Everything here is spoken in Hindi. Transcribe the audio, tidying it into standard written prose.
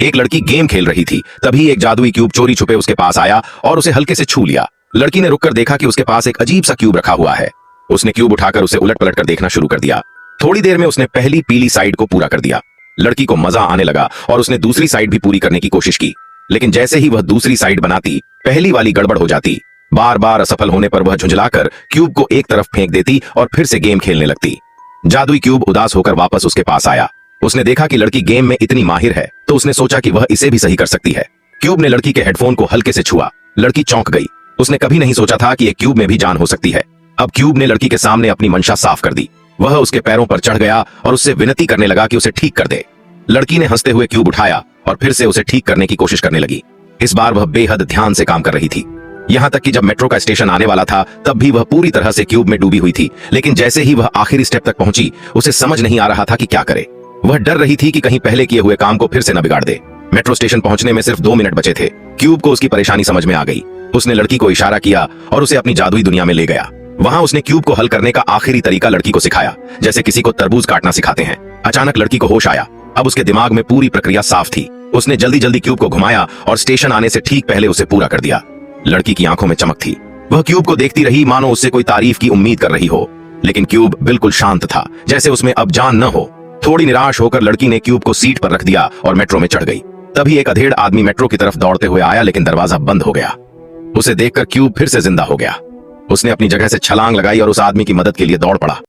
एक लड़की गेम खेल रही थी, तभी एक जादुई क्यूब चोरी छुपे उसके पास आया और उसे हल्के से छू लिया। लड़की ने रुककर देखा कि उसके पास एक अजीब सा क्यूब रखा हुआ है। उसने क्यूब उठाकर उसे उलट पलट कर देखना शुरू कर दिया। थोड़ी देर में उसने पहली पीली साइड को पूरा कर दिया। लड़की को मजा आने लगा और उसने दूसरी साइड भी पूरी करने की कोशिश की, लेकिन जैसे ही वह दूसरी साइड बनाती, पहली वाली गड़बड़ हो जाती। बार बार असफल होने पर वह झुंझलाकर क्यूब को एक तरफ फेंक देती और फिर से गेम खेलने लगती। जादुई क्यूब उदास होकर वापस उसके पास आया। उसने देखा कि लड़की गेम में इतनी माहिर है, तो उसने सोचा कि वह इसे भी सही कर सकती है। क्यूब ने लड़की के हेडफोन को हल्के से छुआ। लड़की चौंक गई। उसने कभी नहीं सोचा था कि एक क्यूब में भी जान हो सकती है। अब क्यूब ने लड़की के सामने अपनी मंशा साफ कर दी। वह उसके पैरों पर चढ़ गया और उससे विनती करने लगा कि उसे ठीक कर दे। लड़की ने हंसते हुए क्यूब उठाया और फिर से उसे ठीक करने की कोशिश करने लगी। इस बार वह बेहद ध्यान से काम कर रही थी। यहाँ तक कि जब मेट्रो का स्टेशन आने वाला था, तब भी वह पूरी तरह से क्यूब में डूबी हुई थी। लेकिन जैसे ही वह आखिरी स्टेप तक पहुंची, उसे समझ नहीं आ रहा था कि क्या करे। वह डर रही थी कि कहीं पहले किए हुए काम को फिर से न बिगाड़ दे। मेट्रो स्टेशन पहुंचने में सिर्फ 2 मिनट बचे थे। क्यूब को उसकी परेशानी समझ में आ गई। उसने लड़की को इशारा किया और उसे अपनी जादुई दुनिया में ले गया। वहां उसने क्यूब को हल करने का आखिरी तरीका लड़की को सिखाया, जैसे किसी को तरबूज काटना सिखाते हैं। अचानक लड़की को होश आया। अब उसके दिमाग में पूरी प्रक्रिया साफ थी। उसने जल्दी जल्दी क्यूब को घुमाया और स्टेशन आने से ठीक पहले उसे पूरा कर दिया। लड़की की आंखों में चमक थी। वह क्यूब को देखती रही मानो उससे कोई तारीफ की उम्मीद कर रही हो, लेकिन क्यूब बिल्कुल शांत था, जैसे उसमें अब जान न हो। थोड़ी निराश होकर लड़की ने क्यूब को सीट पर रख दिया और मेट्रो में चढ़ गई। तभी एक अधेड़ आदमी मेट्रो की तरफ दौड़ते हुए आया, लेकिन दरवाजा बंद हो गया। उसे देखकर क्यूब फिर से जिंदा हो गया। उसने अपनी जगह से छलांग लगाई और उस आदमी की मदद के लिए दौड़ पड़ा।